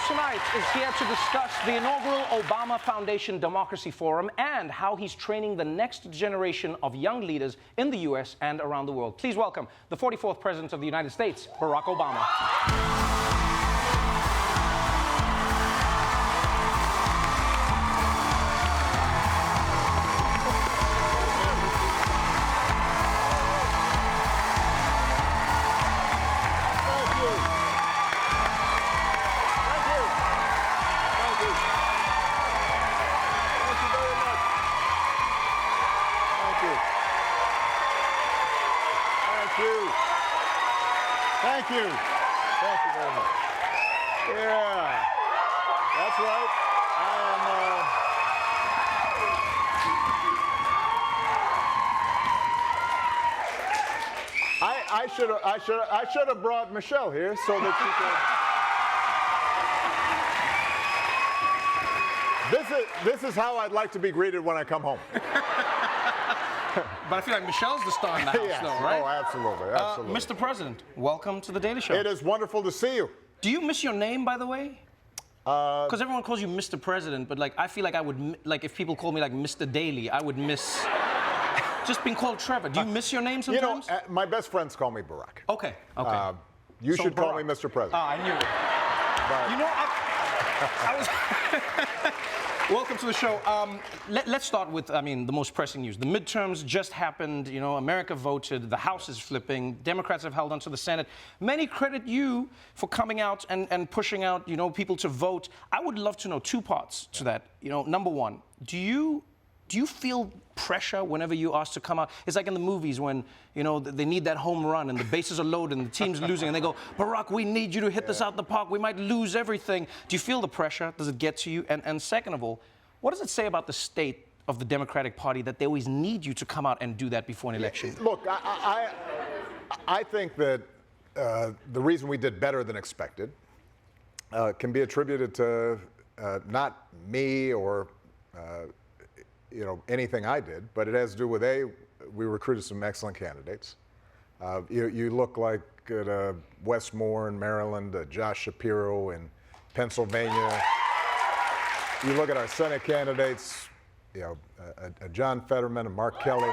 tonight is here to discuss the inaugural Obama Foundation Democracy Forum and how he's training the next generation of young leaders in the U.S. and around the world. Please welcome the 44th President of the United States, Barack Obama. Thank you. Thank you very much. Yeah, that's right. I should have brought Michelle here so that she could. This is how I'd like to be greeted when I come home. But I feel like Michelle's the star in the house, Yes. though, right? Oh, absolutely, absolutely. Mr. President, welcome to The Daily Show. It is wonderful to see you. Do you miss your name, by the way? Because everyone calls you Mr. President, but like I feel like I would, like if people call me like Mr. Daily, I would miss just being called Trevor. Do you miss your name sometimes? You know, my best friends call me Barack. Okay, okay. You So should call Barack. me Mr. President. I knew it. But You know, I was... Welcome to the show. Let's start with, the most pressing news. The midterms just happened. You know, America voted. The House is flipping. Democrats have held on to the Senate. Many credit you for coming out and pushing out, people to vote. I would love to know two parts to that. Number one, do you feel pressure whenever you're asked to come out? It's like in the movies when, they need that home run and the bases are loaded and the team's losing and they go, Barack, we need you to hit this out the park. We might lose everything. Do you feel the pressure? Does it get to you? And second of all, what does it say about the state of the Democratic Party that they always need you to come out and do that before an election? Look, I think that the reason we did better than expected can be attributed to not me or anything I did, but it has to do with we recruited some excellent candidates. You look like Westmore in Maryland, Josh Shapiro in Pennsylvania. You look at our Senate candidates, John Fetterman and Mark Kelly.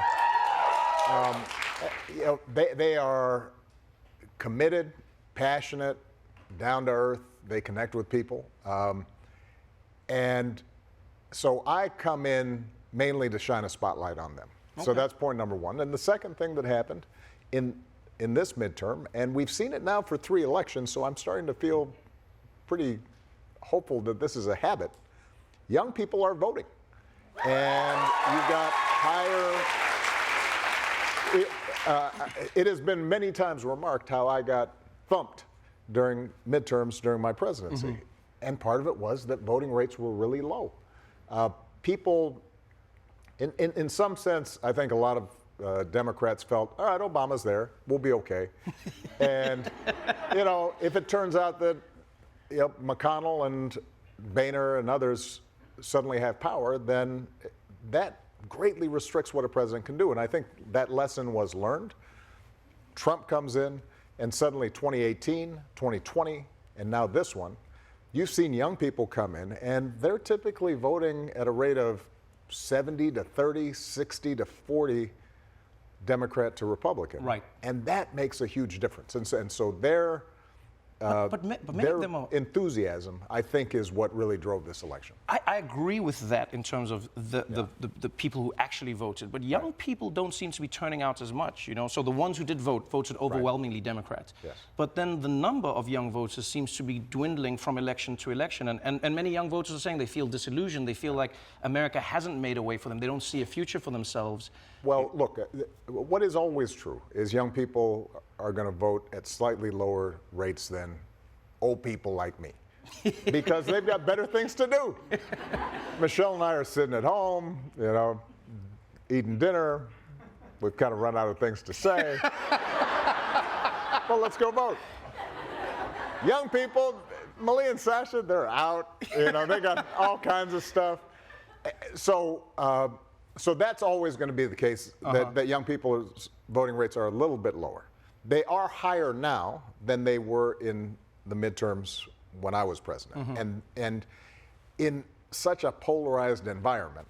They are committed, passionate, down to earth. They connect with people, and so I come in mainly to shine a spotlight on them. Okay. So that's point number one. And the second thing that happened in this midterm, and we've seen it now for 3 elections, so I'm starting to feel pretty hopeful that this is a habit. Young people are voting. And you've got it has been many times remarked how I got thumped during midterms during my presidency. Mm-hmm. And part of it was that voting rates were really low. People, in some sense, I think a lot of Democrats felt, all right, Obama's there, we'll be okay. And, if it turns out that McConnell and Boehner and others suddenly have power, then that greatly restricts what a president can do. And I think that lesson was learned. Trump comes in, and suddenly 2018, 2020, and now this one, you've seen young people come in, and they're typically voting at a rate of 70 to 30, 60 to 40 Democrat to Republican. Right. And that makes a huge difference. And so their enthusiasm, I think, is what really drove this election. I agree with that in terms of the people who actually voted. But young people don't seem to be turning out as much, So the ones who did voted overwhelmingly Democrat. Yes. But then the number of young voters seems to be dwindling from election to election. And many young voters are saying they feel disillusioned. They feel like America hasn't made a way for them. They don't see a future for themselves. Well, look, what is always true is young people are going to vote at slightly lower rates than old people like me because they've got better things to do. Michelle and I are sitting at home, eating dinner. We've kind of run out of things to say. Well, let's go vote. Young people, Malia and Sasha, they're out. They got all kinds of stuff. So that's always going to be the case, that young people's voting rates are a little bit lower. They are higher now than they were in the midterms when I was president. And in such a polarized environment,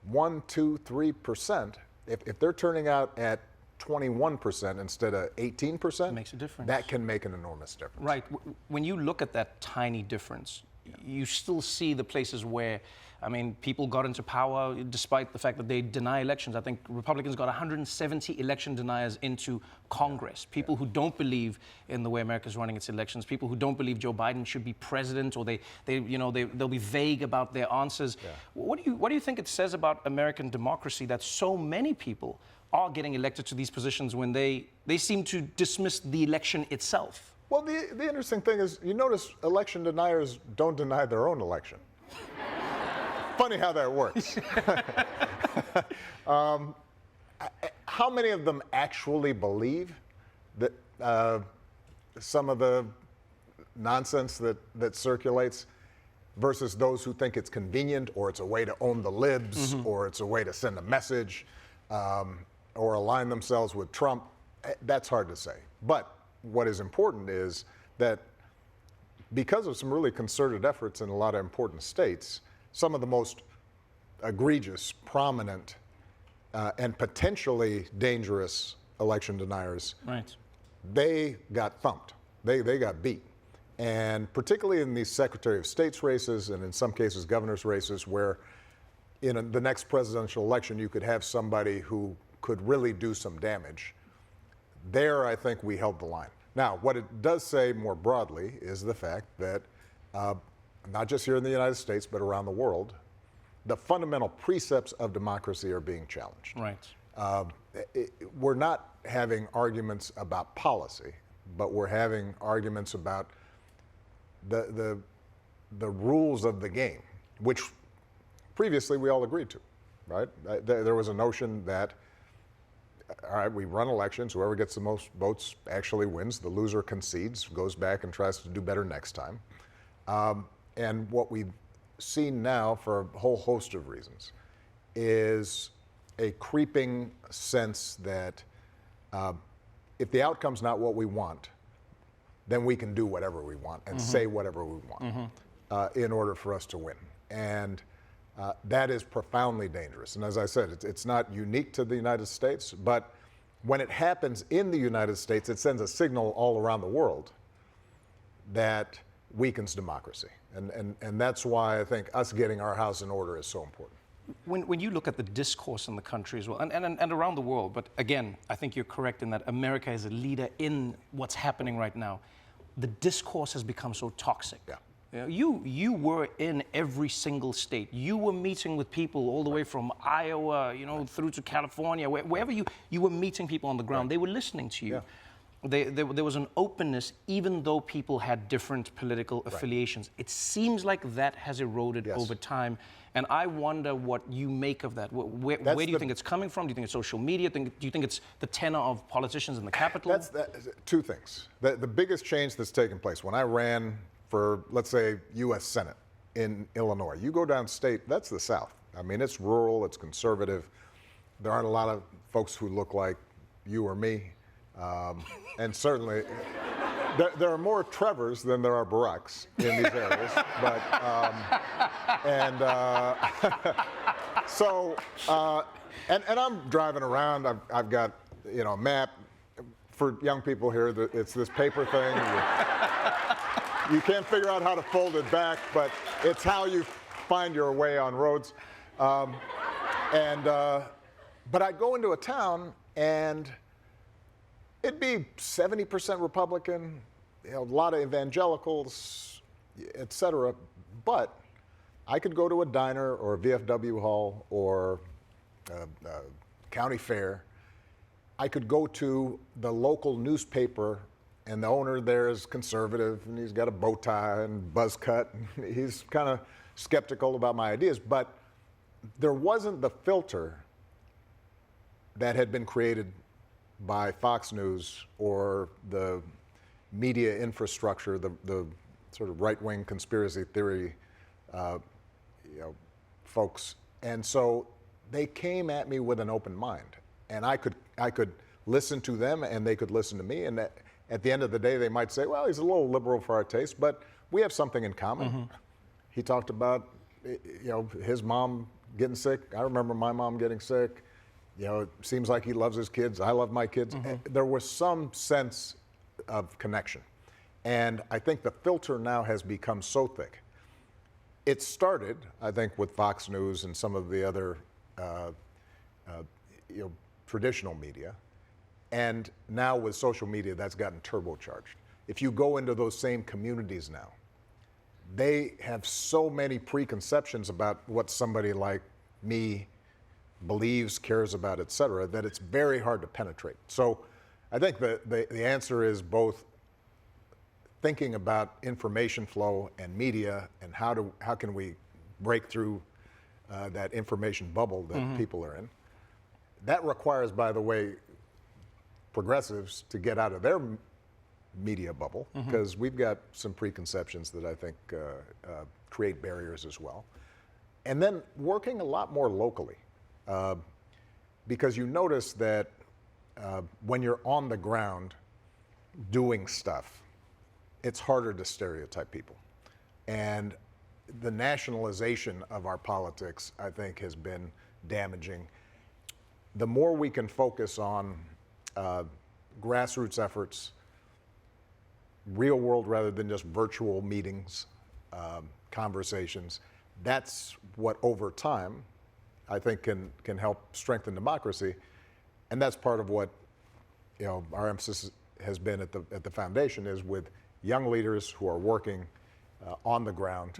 1, 2, 3%, if they're turning out at 21% instead of 18%, makes a difference. That can make an enormous difference. Right. When you look at that tiny difference, you still see the places where, I mean, people got into power despite the fact that they deny elections. I think Republicans got 170 election deniers into Congress. People who don't believe in the way America's running its elections. People who don't believe Joe Biden should be president, or they'll be vague about their answers. Yeah. What do you think it says about American democracy that so many people are getting elected to these positions when they seem to dismiss the election itself? Well, the interesting thing is, you notice election deniers don't deny their own election. Funny how that works. How many of them actually believe that some of the nonsense that circulates versus those who think it's convenient, or it's a way to own the libs, or it's a way to send a message, or align themselves with Trump? That's hard to say. But what is important is that because of some really concerted efforts in a lot of important states, some of the most egregious, prominent, and potentially dangerous election deniers, Right. they got thumped. They got beat. And particularly in these Secretary of State's races, and in some cases governor's races, where in the next presidential election you could have somebody who could really do some damage. There, I think we held the line. Now, what it does say more broadly is the fact that not just here in the United States, but around the world, the fundamental precepts of democracy are being challenged. Right. We're not having arguments about policy, but we're having arguments about the rules of the game, which previously we all agreed to, right? There was a notion that, all right, we run elections, whoever gets the most votes actually wins, the loser concedes, goes back and tries to do better next time. And what we've seen now, for a whole host of reasons, is a creeping sense that if the outcome's not what we want, then we can do whatever we want and say whatever we want in order for us to win. And that is profoundly dangerous. And as I said, it's not unique to the United States, but when it happens in the United States, it sends a signal all around the world that weakens democracy. And that's why I think us getting our house in order is so important. When you look at the discourse in the country as well, and around the world, but again, I think you're correct in that America is a leader in what's happening right now. The discourse has become so toxic. Yeah. You were in every single state. You were meeting with people all the way from Iowa, through to California, wherever you were meeting people on the ground. They were listening to you. Yeah. There was an openness, even though people had different political affiliations. It seems like that has eroded over time, and I wonder what you make of that. Where do you think it's coming from? Do you think it's social media? Do you think it's the tenor of politicians in the Capitol? That's two things. The biggest change that's taken place, when I ran for, let's say, U.S. Senate in Illinois, you go downstate, that's the South. I mean, it's rural, it's conservative. There aren't a lot of folks who look like you or me. And certainly, there are more Trevors than there are Baracks in these areas. But and I'm driving around. I've got a map for young people here. It's this paper thing. You can't figure out how to fold it back, but it's how you find your way on roads. But I'd go into a town and it'd be 70% Republican, a lot of evangelicals, et cetera. But I could go to a diner or a VFW hall or a county fair. I could go to the local newspaper, and the owner there is conservative, and he's got a bow tie and buzz cut. And he's kind of skeptical about my ideas, but there wasn't the filter that had been created by Fox News or the media infrastructure, the sort of right-wing conspiracy theory folks. And so they came at me with an open mind, and I could listen to them, and they could listen to me. And at the end of the day, they might say, well, he's a little liberal for our taste, but we have something in common. He talked about, his mom getting sick. I remember my mom getting sick. It seems like he loves his kids. I love my kids. There was some sense of connection. And I think the filter now has become so thick. It started, I think, with Fox News and some of the other traditional media. And now with social media, that's gotten turbocharged. If you go into those same communities now, they have so many preconceptions about what somebody like me believes, cares about, et cetera, that it's very hard to penetrate. So I think the answer is both thinking about information flow and media and how can we break through that information bubble that people are in. That requires, by the way, progressives to get out of their media bubble, because we've got some preconceptions that I think create barriers as well. And then working a lot more locally, because you notice that when you're on the ground doing stuff, it's harder to stereotype people. And the nationalization of our politics, I think, has been damaging. The more we can focus on grassroots efforts, real world rather than just virtual meetings, conversations, that's what over time I think can help strengthen democracy. And that's part of what our emphasis has been at the foundation, is with young leaders who are working on the ground,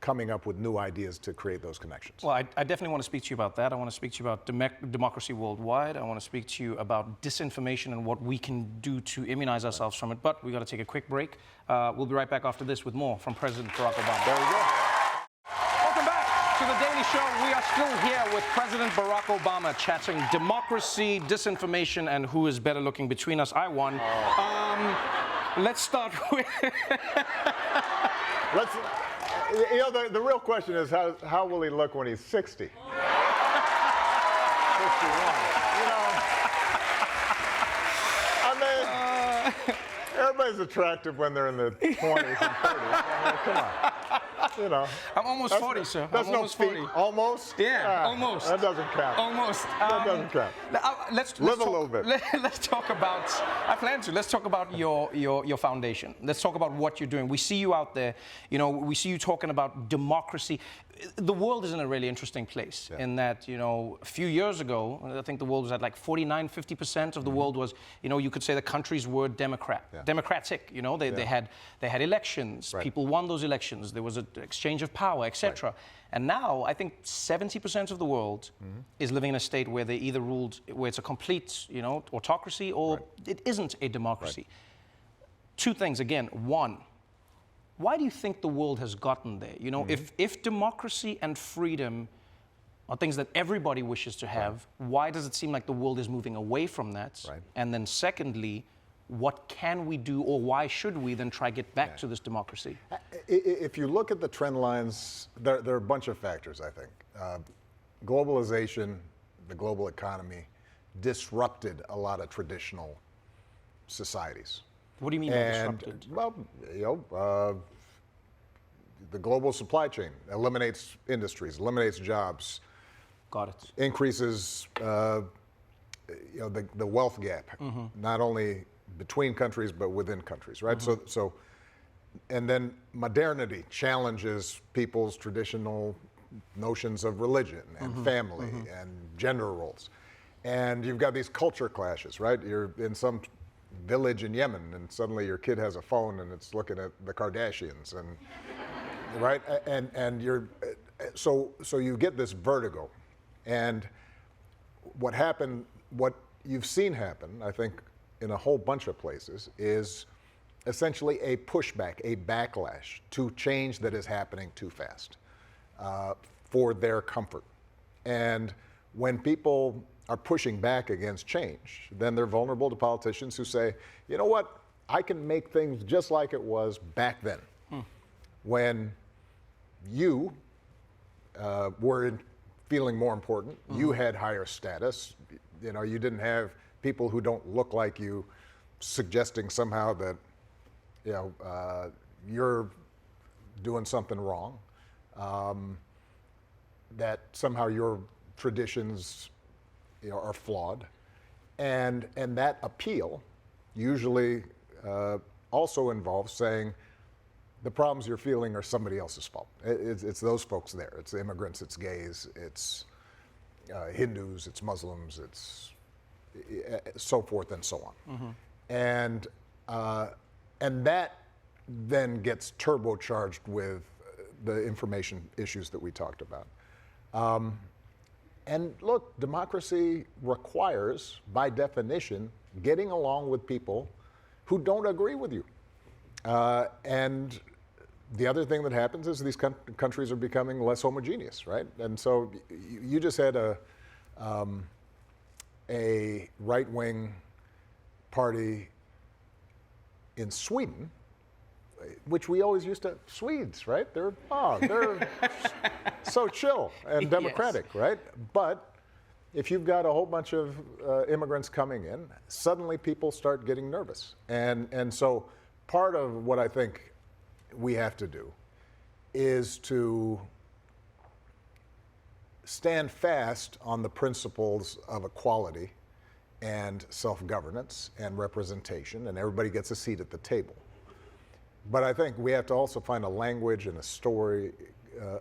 coming up with new ideas to create those connections. Well, I definitely want to speak to you about that. I want to speak to you about democracy worldwide. I want to speak to you about disinformation and what we can do to immunize ourselves from it. But we got to take a quick break. We'll be right back after this with more from President Barack Obama. There we go. Welcome back to The Daily Show. We are still here with President Barack Obama chatting democracy, disinformation, and who is better looking between us. I won. Let's start with... The real question is how will he look when he's 60? 61. I mean, everybody's attractive when they're in their 20s and 30s. I mean, come on. I'm almost 40, sir. That's I'm almost 40. Feet. Almost? Yeah, almost. That doesn't count. Almost. That doesn't count. Let's Live talk, a little bit. Let's talk about, I plan to, let's talk about your foundation. Let's talk about what you're doing. We see you out there, we see you talking about democracy. The world is in a really interesting place in that, a few years ago, I think the world was at like 49, 50% of the world was, you could say the countries were democratic. They had elections. Right. People won those elections. There was an exchange of power, etc. Right. And now I think 70% of the world is living in a state where they either ruled, where it's a complete, autocracy, or it isn't a democracy. Right. Two things again. One, why do you think the world has gotten there? If democracy and freedom are things that everybody wishes to have, why does it seem like the world is moving away from that? Right. And then secondly, what can we do, or why should we then try to get back to this democracy? If you look at the trend lines, there are a bunch of factors, I think. Globalization, the global economy, disrupted a lot of traditional societies. What do you mean by disrupted? Well, the global supply chain eliminates industries, eliminates jobs. Got it. Increases the wealth gap, not only between countries but within countries, right? So, and then modernity challenges people's traditional notions of religion and family and gender roles, and you've got these culture clashes, right? You're in some village in Yemen, and suddenly your kid has a phone and it's looking at the Kardashians, and right, and you're so you get this vertigo, and what you've seen happen, I think, in a whole bunch of places, is essentially a pushback, a backlash to change that is happening too fast for their comfort. And when people are pushing back against change, then they're vulnerable to politicians who say, you know what, I can make things just like it was back then, when you were feeling more important, you had higher status, you didn't have people who don't look like you suggesting somehow that you're doing something wrong, that somehow your traditions are flawed. And that appeal usually also involves saying the problems you're feeling are somebody else's fault. It's those folks there. It's immigrants, it's gays, it's Hindus, it's Muslims, it's so forth and so on. And that then gets turbocharged with the information issues that we talked about. And look, democracy requires, by definition, getting along with people who don't agree with you. And the other thing that happens is these countries are becoming less homogeneous, right? And so you just had a right-wing party in Sweden, which we always used to, Swedes, right? They're so chill and democratic, yes. Right? But if you've got a whole bunch of immigrants coming in, suddenly people start getting nervous. And so part of what I think we have to do is to stand fast on the principles of equality and self-governance and representation, and everybody gets a seat at the table. But I think we have to also find a language and a story,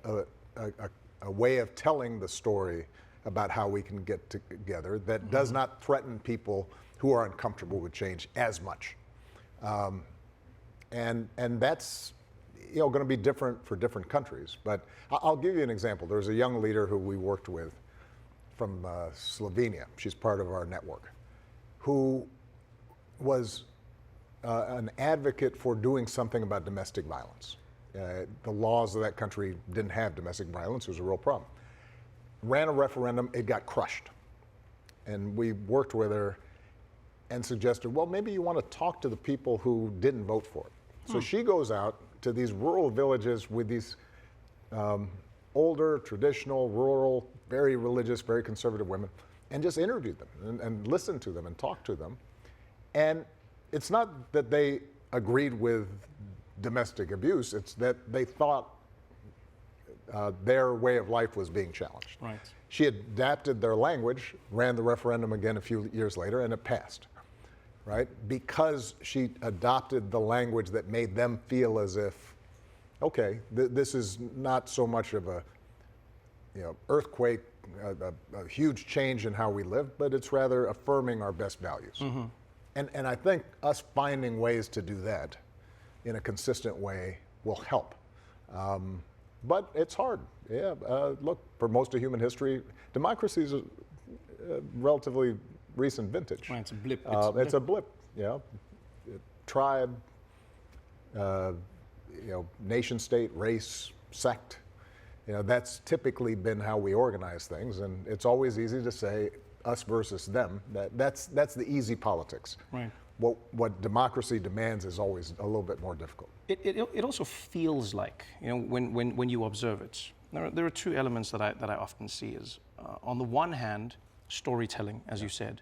a way of telling the story about how we can get together that does not threaten people who are uncomfortable with change as much. And that's going to be different for different countries. But I'll give you an example. There's a young leader who we worked with from Slovenia. She's part of our network, who was an advocate for doing something about domestic violence. The laws of that country didn't have domestic violence. It was a real problem. Ran a referendum. It got crushed. And we worked with her and suggested, well, maybe you want to talk to the people who didn't vote for it. So she goes out to these rural villages with these older, traditional, rural, very religious, very conservative women, and just interviewed them and listened to them and talked to them. And it's not that they agreed with domestic abuse, it's that they thought their way of life was being challenged. Right. She adapted their language, ran the referendum again a few years later, and it passed, right? Because she adopted the language that made them feel as if, okay, this is not so much of a earthquake, a huge change in how we live, but it's rather affirming our best values. And I think us finding ways to do that in a consistent way will help. But it's hard. Yeah, look, for most of human history, democracy is a relatively recent vintage. Right, it's a blip. It's a blip. Tribe, nation state, race, sect. That's typically been how we organize things, and it's always easy to say us versus them. That's the easy politics. Right. What democracy demands is always a little bit more difficult. It also feels like, when you observe it, there are two elements that I often see is, on the one hand, storytelling, as you said.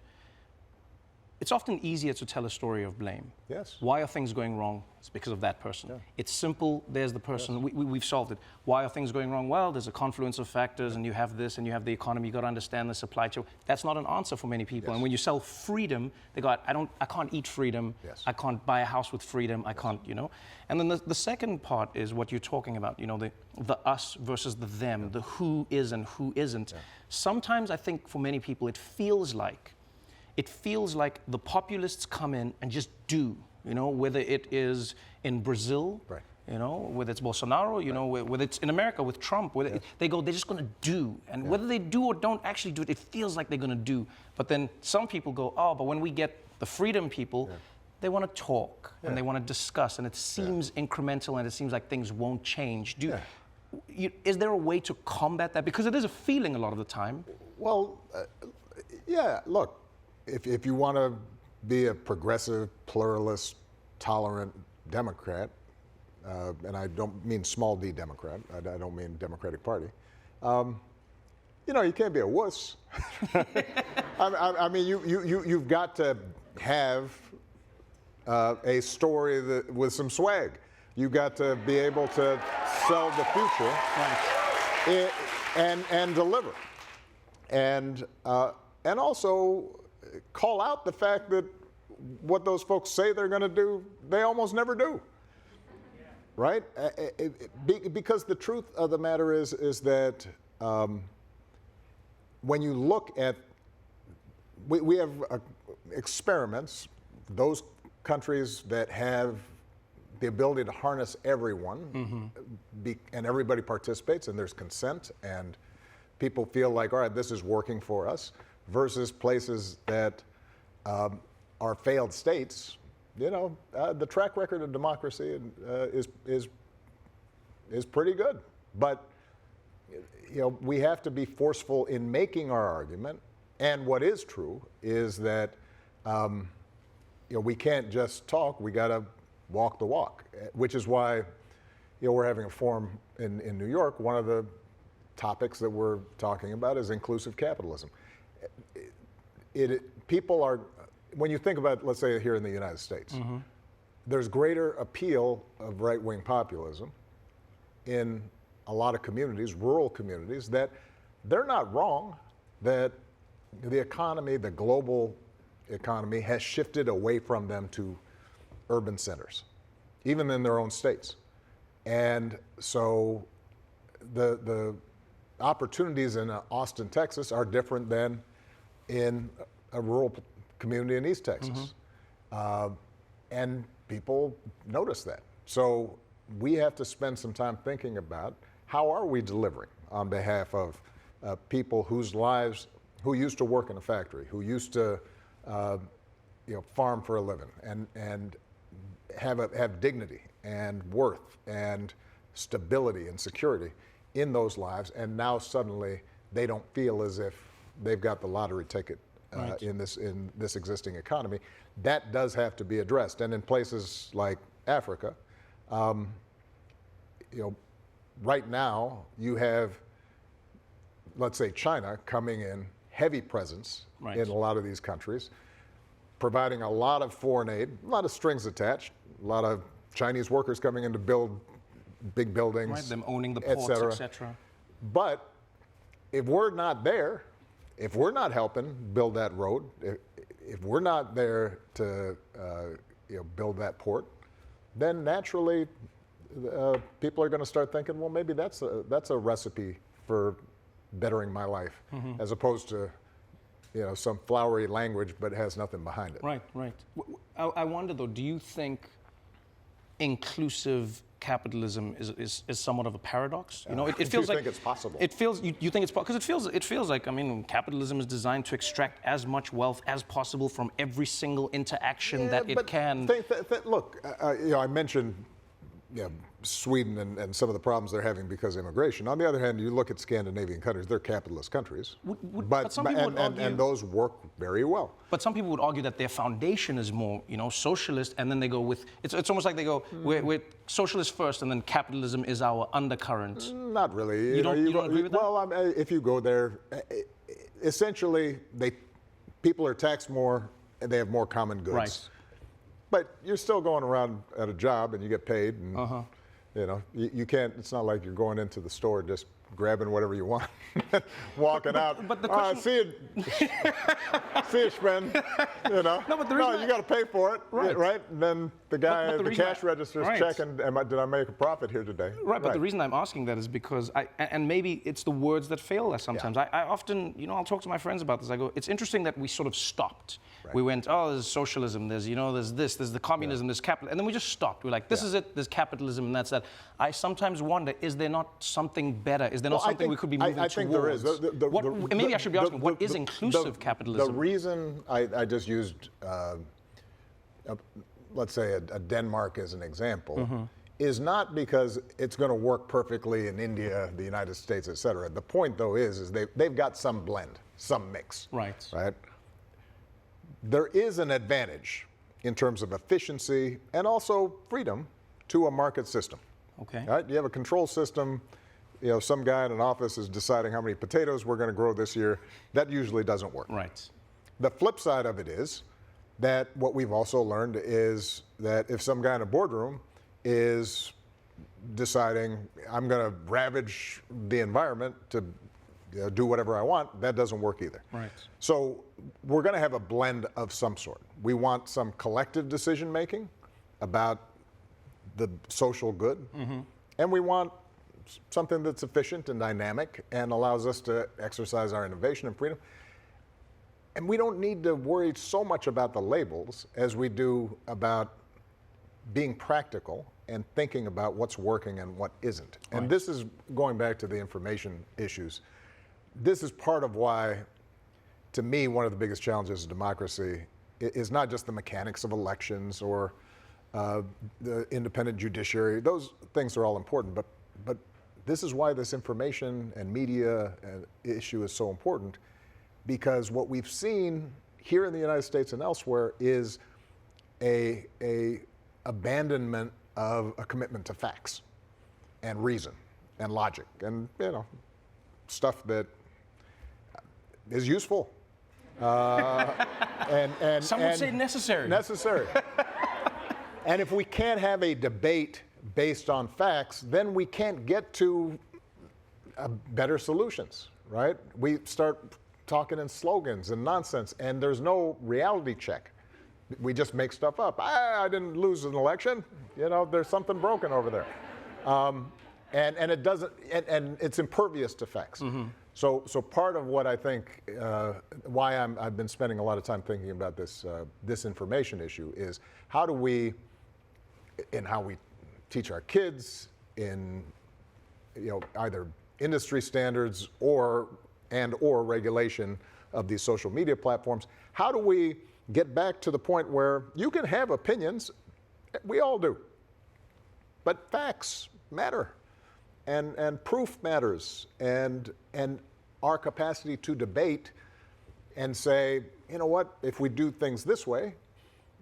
It's often easier to tell a story of blame. Yes. Why are things going wrong? It's because of that person. Yeah. It's simple, there's the person, yes. we've solved it. Why are things going wrong? Well, there's a confluence of factors, and you have this, and you have the economy, you got to understand the supply chain. That's not an answer for many people. Yes. And when you sell freedom, they go, I can't eat freedom, yes. I can't buy a house with freedom, I can't, And then the second part is what you're talking about, the us versus the them, the who is and who isn't. Yeah. Sometimes I think for many people it feels like the populists come in and just do, whether it is in Brazil, right. Whether it's Bolsonaro, right. whether it's in America with Trump, yes. they're just going to do. And yeah. whether they do or don't actually do it, it feels like they're going to do. But then some people go, but when we get the freedom people, yeah. they want to talk yeah. and they want to discuss, and it seems incremental and it seems like things won't change. Is there a way to combat that? Because it is a feeling a lot of the time. Well, yeah, look. If you want to be a progressive, pluralist, tolerant Democrat, and I don't mean small d Democrat, I don't mean Democratic Party, you can't be a wuss. I mean, you've got to have a story with some swag. You got to be able to sell the future and deliver, and also call out the fact that what those folks say they're going to do, they almost never do. Right? Because the truth of the matter is that when you look at, we have experiments, those countries that have the ability to harness everyone, and everybody participates, and there's consent, and people feel like, all right, this is working for us, versus places that are failed states. You know, the track record of democracy is pretty good, but you know, we have to be forceful in making our argument. And what is true is that you know, we can't just talk; we got to walk the walk. Which is why, you know, we're having a forum in New York. One of the topics that we're talking about is inclusive capitalism. People are, when you think about, let's say, here in the United States, there's greater appeal of right-wing populism in a lot of communities, rural communities, that they're not wrong that the economy, the global economy, has shifted away from them to urban centers, even in their own states. And so the opportunities in Austin, Texas are different than in a rural community in East Texas. And people notice that. So we have to spend some time thinking about how are we delivering on behalf of people whose lives, who used to work in a factory, who used to you know, farm for a living, and have dignity and worth and stability and security in those lives, and now suddenly they don't feel as if they've got the lottery ticket in this existing economy. That does have to be addressed. And in places like Africa, you know, right now you have, let's say, China coming in heavy presence in a lot of these countries, providing a lot of foreign aid, a lot of strings attached, a lot of Chinese workers coming in to build big buildings, them owning the ports, et cetera. But if we're not there, if we're not helping build that road, if we're not there to you know, build that port, then naturally people are going to start thinking, well, maybe that's a recipe for bettering my life, as opposed to, you know, some flowery language but has nothing behind it. Right. I wonder though, do you think inclusive capitalism is somewhat of a paradox? You know, it feels do you like think it's possible? It feels you think it's possible because it feels like, I mean, capitalism is designed to extract as much wealth as possible from every single interaction that it can. Look, you know, I mentioned, you know, Sweden and some of the problems they're having because of immigration. On the other hand, you look at Scandinavian countries; they're capitalist countries, but some people would argue, and those work very well. But some people would argue that their foundation is more, you know, socialist, and then they go with it's almost like they go we're socialist first, and then capitalism is our undercurrent. Not really. You don't agree with that? Well, if you go there, essentially, people are taxed more and they have more common goods. Right. But you're still going around at a job and you get paid, and you know, you can't. It's not like you're going into the store just grabbing whatever you want, walking out. But the question, see you, Sven. You know, you got to pay for it, right? And then the guy at the cash register is checking. Did I make a profit here today? Right. But the reason I'm asking that is because and maybe it's the words that fail us sometimes. Yeah. I often, you know, I'll talk to my friends about this. I go, it's interesting that we sort of stopped. Right. We went, oh, there's socialism. There's, you know, there's this. There's the communism. There's capitalism. And then we just stopped. We're like, this is it. There's capitalism, and that's that. I sometimes wonder, is there not something better? Is there not something we could be moving towards? I think there is. Maybe I should be asking, what is inclusive capitalism? The reason I just used, let's say, a Denmark as an example, is not because it's going to work perfectly in India, the United States, et cetera. The point, though, is they've got some blend, some mix. Right. There is an advantage in terms of efficiency and also freedom to a market system. Okay. Right? You have a control system. You know, some guy in an office is deciding how many potatoes we're going to grow this year. That usually doesn't work. Right. The flip side of it is that what we've also learned is that if some guy in a boardroom is deciding I'm going to ravage the environment to do whatever I want. That doesn't work either. Right. So we're going to have a blend of some sort. We want some collective decision making about the social good, and we want something that's efficient and dynamic and allows us to exercise our innovation and freedom. And we don't need to worry so much about the labels as we do about being practical and thinking about what's working and what isn't. Right. And this is going back to the information issues. This is part of why, to me, one of the biggest challenges of democracy is not just the mechanics of elections or the independent judiciary. Those things are all important, but this is why this information and media issue is so important, because what we've seen here in the United States and elsewhere is a abandonment of a commitment to facts and reason and logic and stuff that is useful. And some would say necessary. Necessary. And if we can't have a debate based on facts, then we can't get to better solutions, right? We start talking in slogans and nonsense, and there's no reality check. We just make stuff up. I didn't lose an election. There's something broken over there. And it doesn't, and it's impervious to facts. So part of what I think, why I've been spending a lot of time thinking about this disinformation issue is how do we, in how we teach our kids in, either industry standards or regulation of these social media platforms, how do we get back to the point where you can have opinions, we all do, but facts matter, and proof matters, and our capacity to debate and say, you know what, if we do things this way,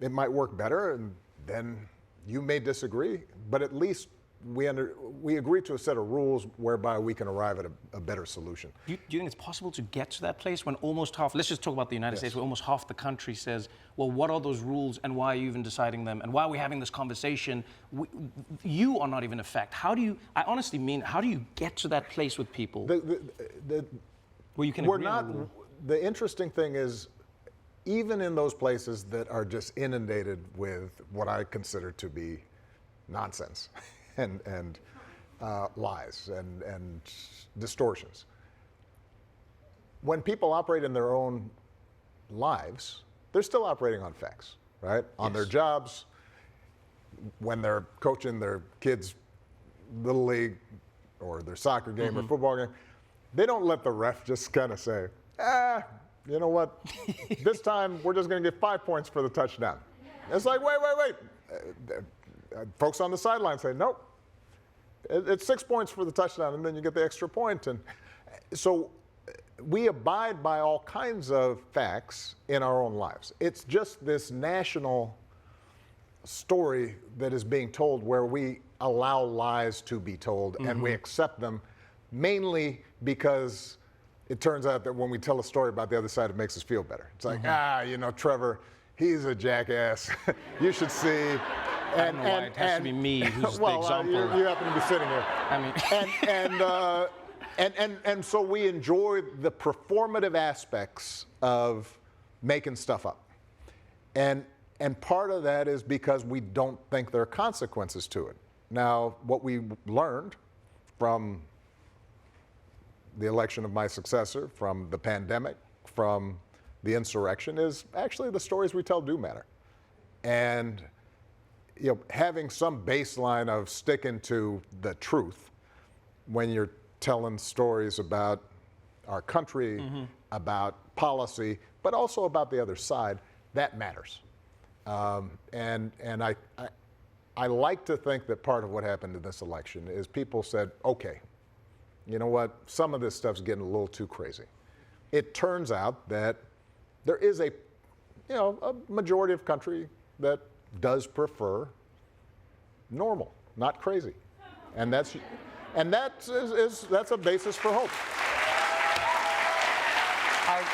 it might work better, and then you may disagree, but at least we agree to a set of rules whereby we can arrive at a better solution. Do you think it's possible to get to that place when almost half, let's just talk about the United States, where almost half the country says, well, what are those rules and why are you even deciding them and why are we having this conversation? You are not even a fact. How do you, I honestly mean, how do you get to that place with people where you can agree on a rule? The interesting thing is, even in those places that are just inundated with what I consider to be nonsense and lies and distortions, when people operate in their own lives, they're still operating on facts, right? On their jobs, when they're coaching their kids' little league or their soccer game or football game, they don't let the ref just kind of say, you know what, this time we're just going to get 5 points for the touchdown. It's like, wait. Folks on the sideline say, nope, it's 6 points for the touchdown, and then you get the extra point. And so we abide by all kinds of facts in our own lives. It's just this national story that is being told where we allow lies to be told and we accept them, mainly because it turns out that when we tell a story about the other side, it makes us feel better. It's like, Trevor, he's a jackass. You should see. I don't know why it has to be me who's the example. You happen to be sitting here. I mean, And so we enjoy the performative aspects of making stuff up. And part of that is because we don't think there are consequences to it. Now, what we learned from the election of my successor, from the pandemic, from the insurrection, is actually the stories we tell do matter. And having some baseline of sticking to the truth when you're telling stories about our country, about policy, but also about the other side, that matters. And I like to think that part of what happened in this election is people said, okay, you know what, some of this stuff's getting a little too crazy. It turns out that there is a majority of country that does prefer normal, not crazy. And that's a basis for hope.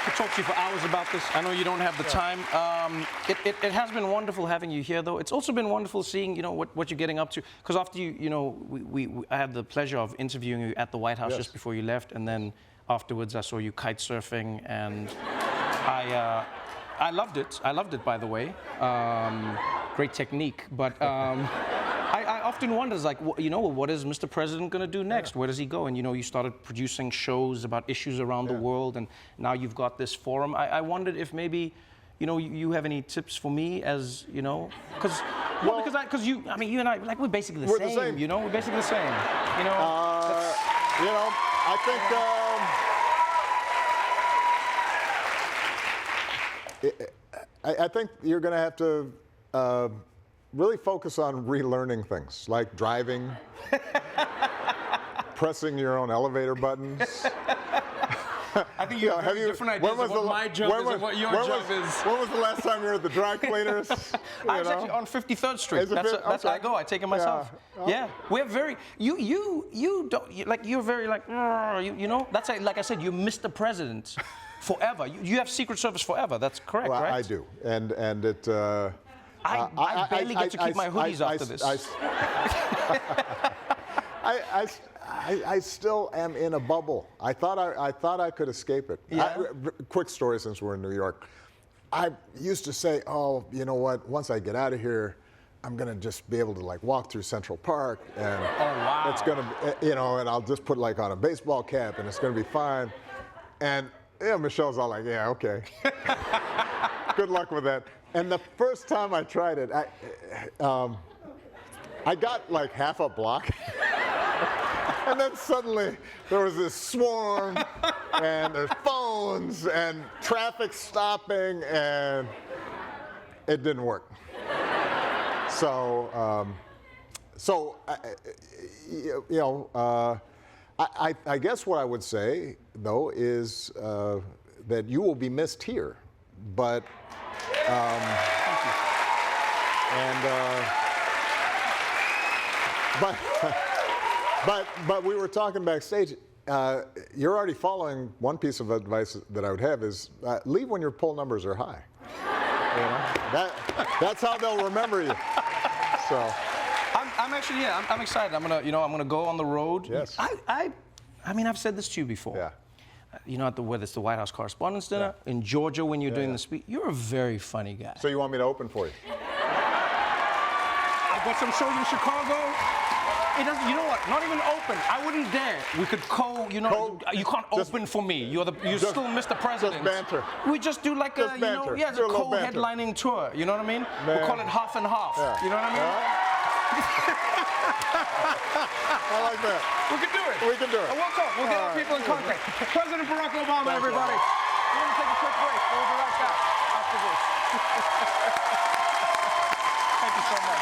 could talk to you for hours about this. I know you don't have the time. It has been wonderful having you here, though. It's also been wonderful seeing, what you're getting up to. Because after I had the pleasure of interviewing you at the White House just before you left, and then afterwards I saw you kite surfing, and I loved it. I loved it, by the way. Great technique, but. I often wonder, what is Mr. President going to do next? Where does he go? And, you started producing shows about issues around the world, and now you've got this forum. I wondered if maybe, you have any tips for me as, because you and I, we're basically the same. We're basically the same. I think you're going to have to really focus on relearning things, like driving, pressing your own elevator buttons. I think you have different ideas of what my job is and what your job is. When was the last time you were at the dry cleaners? I was actually on 53rd Street. That's I go. I take it myself. Yeah, we're very. You don't you're very That's like I said. You're Mr. President forever. You have Secret Service forever. That's correct, well, right? I do, and it. I barely get to keep my hoodies after this. I still am in a bubble. I thought I could escape it. Yeah. Quick story, since we're in New York. I used to say, oh, you know what? Once I get out of here, I'm gonna just be able to walk through Central Park, and it's gonna, and I'll just put on a baseball cap, and it's gonna be fine. And Michelle's all like, yeah, okay. Good luck with that. And the first time I tried it, I got half a block. And then suddenly there was this swarm, and there's phones and traffic stopping, and it didn't work. So, I guess what I would say, though, is that you will be missed here, but. Thank you. But we were talking backstage. You're already following. One piece of advice that I would have is leave when your poll numbers are high. That's how they'll remember you. So. I'm actually I'm excited. I'm gonna go on the road. Yes. I've said this to you before. Yeah. Whether it's the White House Correspondents' Dinner, in Georgia when you're doing the speech, you're a very funny guy. So you want me to open for you? I've got some shows in Chicago. It doesn't, you know what? Not even open. I wouldn't dare. We could you can't open for me. You're still Mr. President. Just banter. We just do it's a co-headlining tour. You know what I mean? Man. We call it half and half. Yeah. You know what I mean? I like that. We can do it. We can do it. We'll talk. We'll get our people in contact. President Barack Obama, everybody. We're going to take a quick break. We'll be right back after this. Thank you so much.